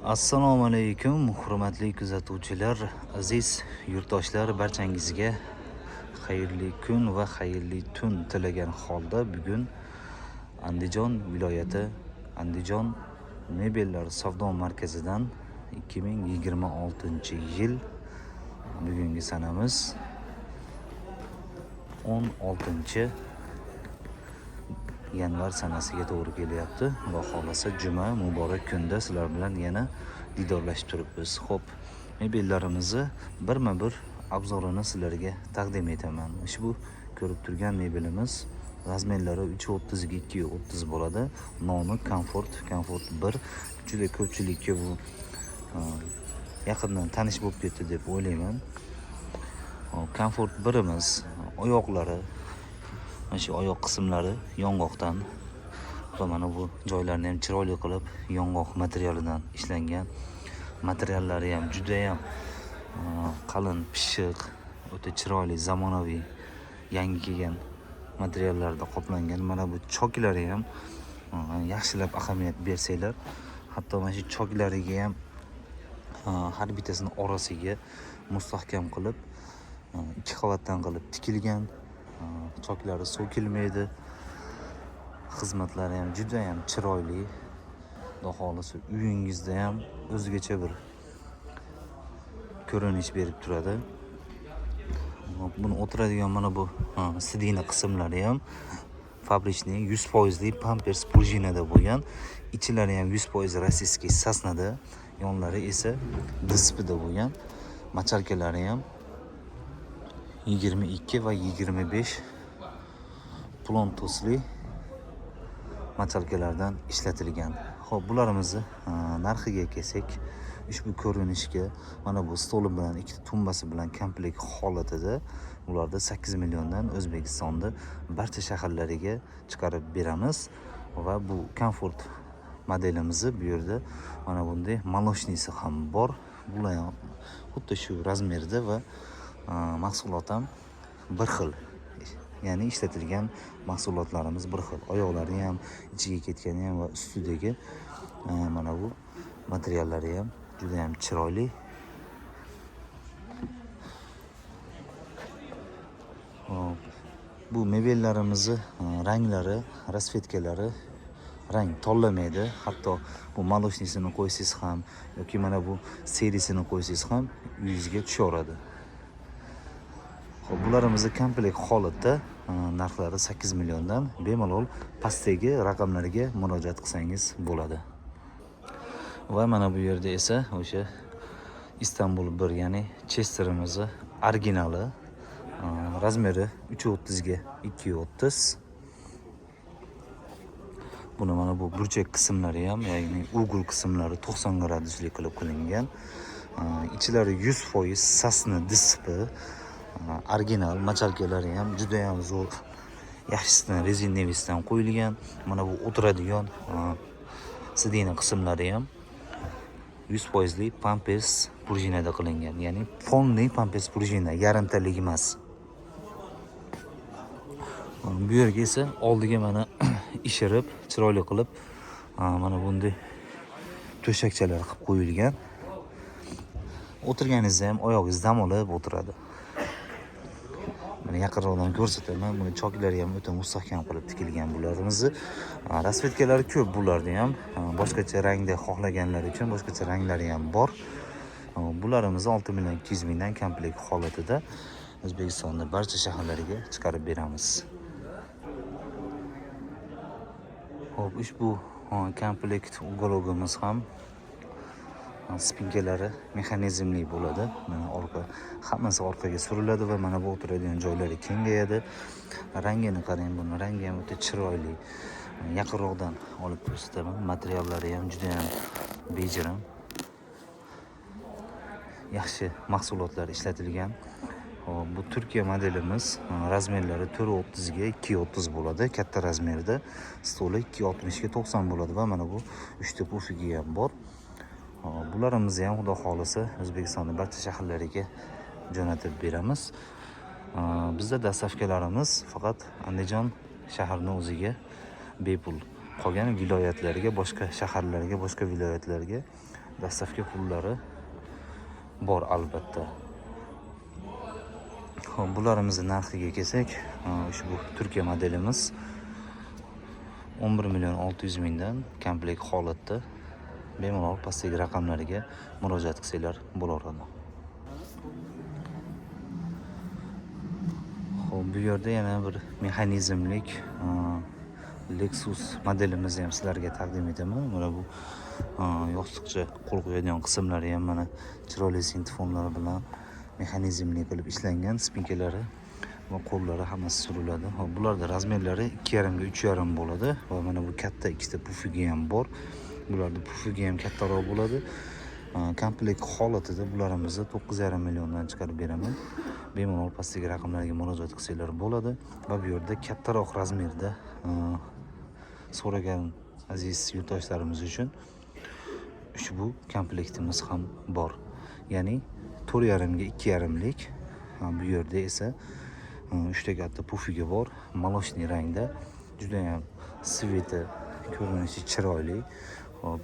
Assalomu alaykum, hurmatli kuzatuvchilar, aziz yurtdoshlar, barchangizga xayrli kun va xayrli tun tilagan holda bugun Andijon viloyati Andijon mebellar savdo markazidan 2026-yil bugungi sanamiz 16 yanvar sanasiga to'g'ri kelyapti. Xudo xolasa juma muborak kunda sizlar bilan yana didorlashib turibmiz. Xo'p, mebellarimizni birma-bir obzorini sizlarga taqdim etaman. Ushbu ko'rib turgan mebelimiz razmerlari 330 ga 230 bo'ladi. Nomi Comfort 1. Juda ko'pchilikka bu yaqindan tanish bo'lib ketdi deb o'ylayman. Comfort 1imiz oyoqlari, mana shu oyoq qismlari yong'oqdan va mana bu joylarni ham chiroyli qilib yong'oq materialidan ishlangan. Materiallari ham juda ham qalin, pishiq, o'ta chiroyli, zamonaviy, yangi kelgan materiallarda qoplangan. Mana bu choklari ham yaxshilab ahamiyat bersanglar, hatto mana shu choklariga ham har bittasini orasiga mustahkam qilib 2 qavatdan qilib tikilgan. Choklari so'kilmaydi. Xizmatlari ham juda ham chiroyli. Xudo xolasa uyingizda ham o'zgacha bir ko'rinish berib turadi. Buni o'tiradigan mana bu sidina qismlari ham fabrichniy 100% Pampers prujinada bo'lgan. Ichlari ham 100% rossiyskiy sasnada, yonlari esa dispida bo'lgan. Machalkalari ham 22 va 25 Plontosli machalkalardan ishlatilgan. Xo'p, bularimizni narxiga kelsak, ushbu ko'rinishga mana bu stoli bilan 2 tumbasi bilan komplekt holatida ularda 8 milliondan O'zbekistonda barcha shaharlariga chiqarib beramiz va bu Comfort modelimizni bu yerda mana bunday moloshnisi ham bor. Bular ham xuddi shu razmerda va mahsulot ham bir xil. Ya'ni ishlatilgan mahsulotlarimiz bir xil. Oyoqlari ham, ichiga ketgani ham va ustidagi mana bu materiallari ham juda ham chiroyli. Bu mebellarimizni ranglari, rasvetkalari rang tanlamaydi. Hatto bu moloshnисini qo'ysangiz ham yoki mana bu seriyasini qo'ysangiz ham uyingizga tushaveradi. Xo'p, bularimizni komplekt holatda narxlari 8 milliondan, bemalol pastdagi raqamlarga murojaat qilsangiz bo'ladi. Va mana bu yerda esa o'sha Istanbul 1, ya'ni Chesterimizni originali, razmeri 330 ga 230. Buni mana bu burchak qismlari ham, ya'ni ugul qismlari 90 graduslik qilib qilingan. Ichlari 100% sasna dispi, original machalkalari ham juda ham zo'r, yaxshisidan rezin nevisdan qo'yilgan. Mana bu o'tiradigan sidina qismlari ham 100% Pampers prujinada qilingan, ya'ni полный Pampers prujina, yarimtalik emas. Bu yerga esa oldiga mana ishirib, chiroyli qilib mana bunday to'shakchalar qilib qo'yilgan. O'tirganingizda ham oyog'ingiz dam olib o'tiradi. Mana yaqinroqdan ko'rsataman. Buni choklari ham o'ta mustahkam qilib tikilgan bularimizni. Rasvetkalari ko'p bularda ham. Boshqacha rangda xohlaganlar uchun boshqacha ranglari ham bor. Bularimizni 6 million 200 mingdan komplekt holatida O'zbekistonning barcha shaharlariga chiqarib beramiz. Xo'p, ushbu komplekt uгологimiz ham spinkalari mexanizmli bo'ladi. Mana hammasi orqaga suriladi va mana bu o'tiradigan joylari kengayadi. Rangini qarang, buni rangi ham o'ta chiroyli. Yaqinroqdan olib ko'rsataman. Materiallari ham juda ham bejirim. Yaxshi mahsulotlar ishlatilgan. Bu Turkiya modelimiz, razmerlari 430 ga 230 bo'ladi, katta razmerda. Stoli 260 ga 90 bo'ladi va mana bu 3 ta pufigi ham bor. Bularimizni ham xudo xolasa O'zbekistonning barcha shaharlariga jo'natib beramiz. Bizda dastavkalarimiz faqat Andijon shahrining o'ziga bepul. Qolgan viloyatlarga, boshqa shaharlarga, boshqa viloyatlarga Dastavka pullari bor albatta. Xo'p, bularimizni narxiga kelsak, ushbu Turkiya modelimiz 11.600.000 dan komplekt holatda. Bemalol pastdagi raqamlariga murojaat qilsanglar bo'laveradi. Xo'p, bu yerda yana bir mexanizmlik Lexus modelimizni ham sizlarga taqdim etaman. Mana bu yostiqcha qo'l qo'yadigan qismlari ham mana chiroyli sintefonlar bilan mexanizmli qilib ishlangan, spinkalari va qo'llari hammasi suriladi. Hop, bularda razmerlari 2,5 ga 3,5 bo'ladi va mana bu katta ikkita pufugi ham bor. Bularda pufugi ham kattaroq bo'ladi. Komplekt holatida bularimizni 9,5 milliondan chiqarib beraman. Bemalol pastdagi raqamlarga murojaat qilsanglar bo'ladi va bu yerda kattaroq razmerda so'ragan aziz yurtdoshlarimiz uchun ushbu komplektimiz ham bor. Ya'ni 4,5 ga 2,5 lik. Bu yerda esa 3 ta katta pufugi bor, maloshniy rangda. Juda ham sveti, ko'rinishi chiroyli. Hop,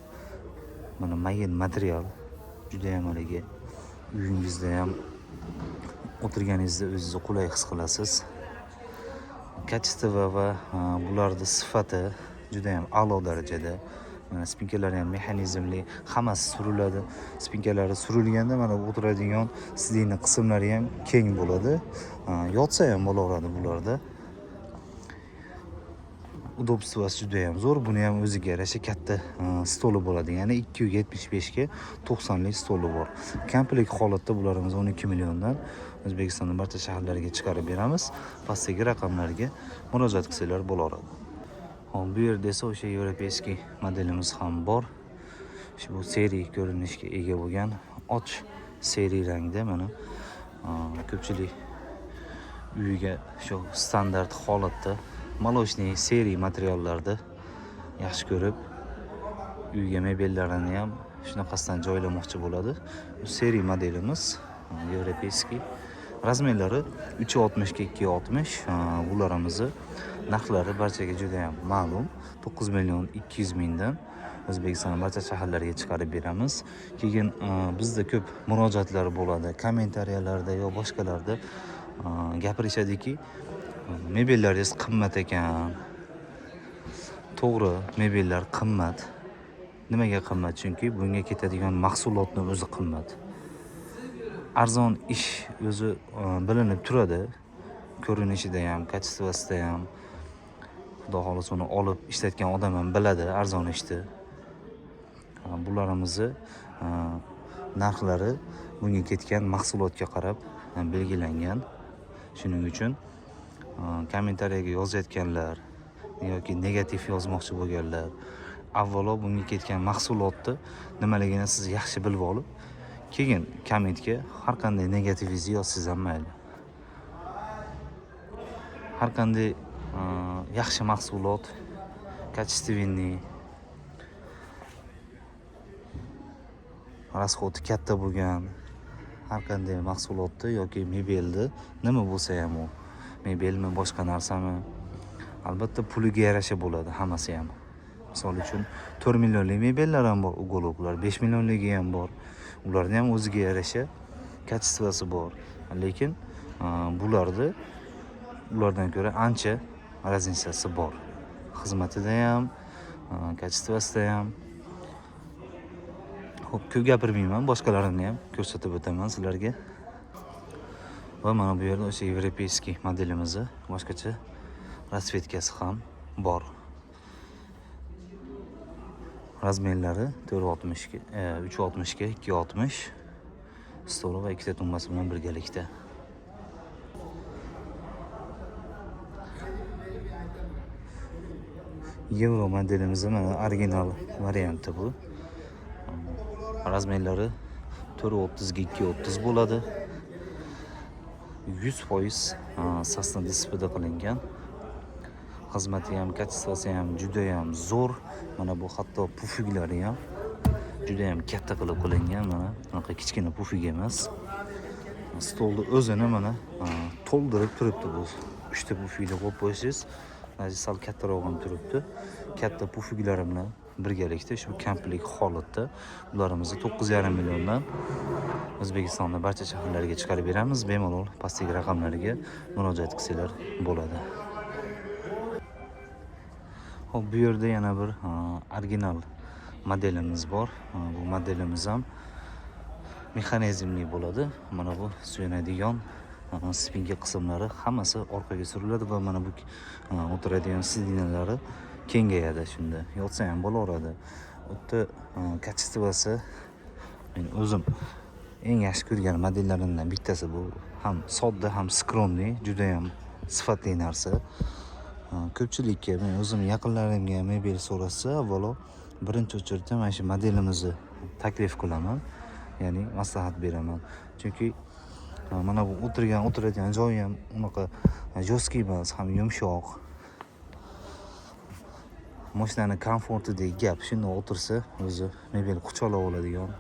mana mayin material. Juda ham haligi uyingizda ham o'tirganingizda o'zingizni qulay his qilasiz. Kачество va bularning sifati juda ham a'lo darajada. Mana spinkalari ham mexanizmli, hammasi suriladi. Spinkalari surilganda mana bu o'tiradigan sidingni qismlari ham keng bo'ladi. Yotsa ham bo'laveradi bularda. Udobstvasi juda ham zo'r. Buni ham o'ziga yarasha katta stoli bo'ladi. Ya'ni 275 ga 90 lik stoli bor. Komplekt holatda bularimiz 12 milliondan O'zbekistonning barcha shaharlariga chiqarib beramiz. Pastdagi raqamlarga murojaat qilsanglar bo'laveradi. Hop, bu yerda esa o'sha yevropeyskiy modelimiz ham bor. Bu seriy ko'rinishga ega bo'lgan och seriy rangda mana ko'pchilik uyiga shu standart holatda maloshniy seriy materiallarda yaxshi ko'rib uyga mebellarini ham shunaqasidan joylamoqchi bo'ladi. Bu seriy modelimiz yevropeyskiy. Razmerlari 360 ga 260. Bularimizni narxlari barchaga juda ham ma'lum. 9.200.000 dan O'zbekiston barcha shaharlariga chiqarib beramiz. Keyin bizda ko'p murojaatlar bo'ladi, kommentariyalarda yo boshqalarda gapirishadiki, mebellaringiz qimmat ekan. To'g'ri, mebellar qimmat. Nimaga qimmat? Chunki bunga ketadigan mahsulotning o'zi qimmat. Arzon ish o'zi bilinib turadi. Ko'rinishida ham, kачествосida ham. Xudo xolasa uni olib ishlatgan odam ham biladi arzon ishni. Bularimizni narxlari bunga ketgan mahsulotga qarab belgilangan. Shuning uchun kommentariyaga yozayotganlar yoki negativ yozmoqchi bo'lganlar, avvalo bunga ketgan mahsulotni nimaligini siz yaxshi bilib olib, keyin kommentga har qanday negativingizni yozsangiz ham mayli. Har qanday yaxshi mahsulot, качественный, расходi katta bo'lgan har qanday mahsulotni yoki mebelni, nima bo'lsa ham u, mebelmi, boshqa narsami, albatta puliga yarasha bo'ladi hammasi ham. Misol uchun 4 millionlik mebellar ham bor, ugoloklar, 5 millionligi ham bor. Ularning ham o'ziga yarasha kачествоsi bor. Lekin ulardan ko'ra ancha razницasi bor. Xizmatida ham, kачествосida ham. Xo'p, ko'p gapirmayman, boshqalarini ham ko'rsatib o'taman sizlarga. Va mana bu yerda o'sha yevropeyskiy modelimizni boshqacha rasvetkasi ham bor. Razmerlari 460 ga 360 ga 260 stoli va ikkita tumbasi bilan birgalikda. Euro modelimiz mana original varianti bu. Razmerlari 430 ga 230 bo'ladi. 100% sasna displeyda qilingan. Xizmati ham, kачествоsi ham juda ham zo'r. Mana bu hatto pufuglari ham juda ham katta qilib qilingan. Mana bunaqa kichkina pufug emas. Stolni o'zini mana to'ldirib turibdi bu. 3 ta pufugni qo'yib qo'ysangiz, sal kattaroq ham turibdi. Katta pufuglari bilan birgalikda shu komplet holatda bularimizni 9,5 milliondan O'zbekistonda barcha shaharlarga chiqarib beramiz. Bemalol pastdagi raqamlarga murojaat qilsanglar bo'ladi. Hop, bu yerda yana bir original modelimiz bor. Bu modelimiz ham mexanizmli bo'ladi. Mana bu suyanadigan spinka qismlari hammasi orqaga suriladi va mana bu o'tiradigan sidinalari kengayadi. Shunda yotsa ham bo'laveradi. O'tda kачествоsi men o'zim eng yaxshi ko'rgan modellarimdan bittasi bu. Ham sodda, ham skromniy, juda ham sifatli narsa. Ko'pchilikka, men o'zim yaqinlarimga mebel so'rasa, avvalo birinchi o'chirda mana shu modelimizni taklif qilaman, ya'ni maslahat beraman. Chunki mana bu o'tiradigan joyi ham unaqa jo'skiy emas, ham yumshoq. Mashinani komfortidagi gap, shunda o'tirsa o'zi mebel quchoqlab oladigan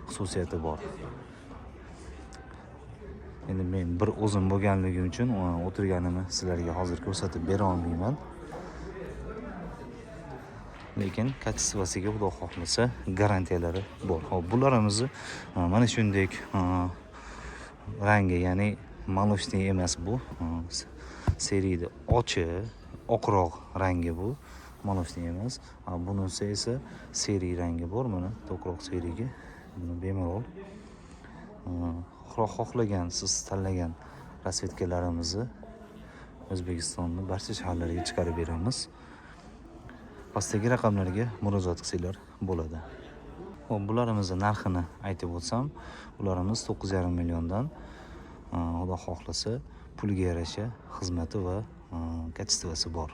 xususiyati bor. Endi men bir o'zim bo'lganligim uchun o'tirganimni sizlarga hozir ko'rsatib bera olmayman. Lekin kачествосiga xudo xohlasa garantiyalari bor. Hop, bularimizni mana shunday rangi, ya'ni молочный emas bu. Seriyada oqroq rangi bu. Молочный emas. Bunisi esa seriy rangi bor, mana to'qroq seriyaga. Buni bemalol xohlagan, siz tanlagan rasvetkalarimizni O'zbekistonning barcha shaharlariga chiqarib beramiz. Pastdagi raqamlarga murojaat qilsanglar bo'ladi. Hop, bularimizni narxini aytib o'tsam, bularimiz 9,5 milliondan xudo xohlasa pulga yarasha xizmati va kачествоsi bor.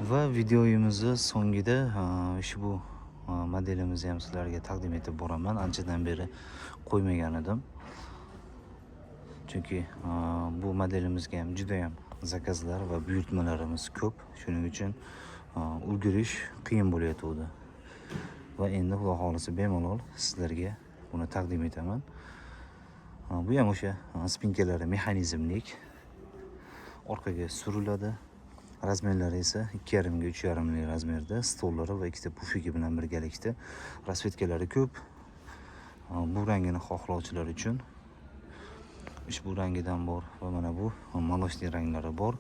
Va videoyimizni so'ngida ushbu modelimizni ham sizlarga taqdim etib boraman. Anchadan beri qo'ymagan edim. Chunki bu modelimizga ham juda ham zakazlar va buyurtmalarimiz ko'p. Shuning uchun ulgurish qiyin bo'layotdi. Va endi xudo xolisa bemalol sizlarga buni taqdim etaman. Bu ham o'sha spinkalari mexanizmlik, orqaga suriladi. Razmerlari esa 2,5 ga 3,5 razmerda, stollari va ikkita pufigi bilan birgalikda. Rasvetkalari ko'p. Bu rangini xohlovchilar uchun ushbu rangidan bor va mana bu молочный ranglari bor.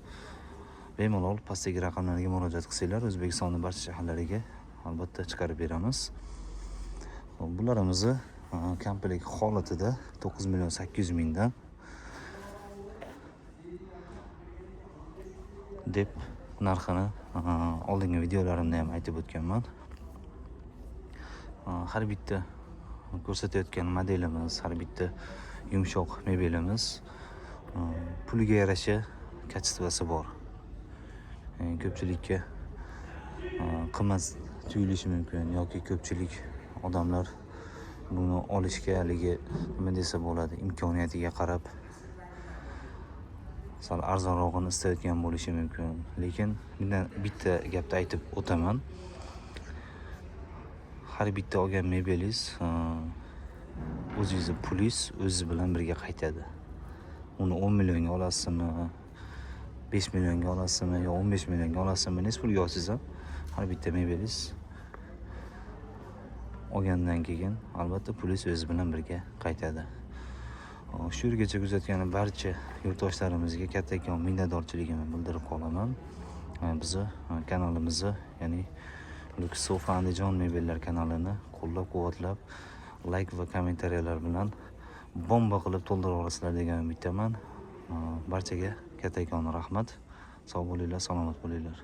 Bemalol pastdagi raqamlarga murojaat qilsanglar, O'zbekistonning barcha shaharlariga albatta chiqarib beramiz. Bularimizni komplet holatida 9,8 mingdan deb narxini oldingi videolarimda ham aytib o'tganman. Har bitta ko'rsatayotgan modelimiz, har bitta yumshoq mebelimiz puliga yarasha kачествоsi bor. Ko'pchilikka qimmat tuyulishi mumkin yoki ko'pchilik odamlar buni olishga haligi nima desa bo'ladi, imkoniyatiga qarab sal arzonrog'ini istayotgan bo'lishi mumkin. Lekin bitta gapni aytib o'taman. Har bitta olgan mebelingiz o'zingizni pulingiz o'zi bilan birga qaytadi. Uni 10 millionga olasizmi, 5 millionga olasizmi yo 15 millionga olasizmi, nech pulga olsangiz ham har bitta mebelingiz olgandan keyin albatta pulingiz o'zi bilan birga qaytadi. Shu yergacha kuzatgan barcha yurtdoshlarimizga kattakon minnatdorchiligimni bildirib qolaman. Bizni kanalimizni, ya'ni Lux Sofa Andijon mebellar kanalini qo'llab-quvvatlab, like va kommentariyalar bilan bomba qilib to'ldirib olasizlar degan umiddaman. Barchaga kattakon rahmat. Sog' bo'linglar, salomat bo'linglar.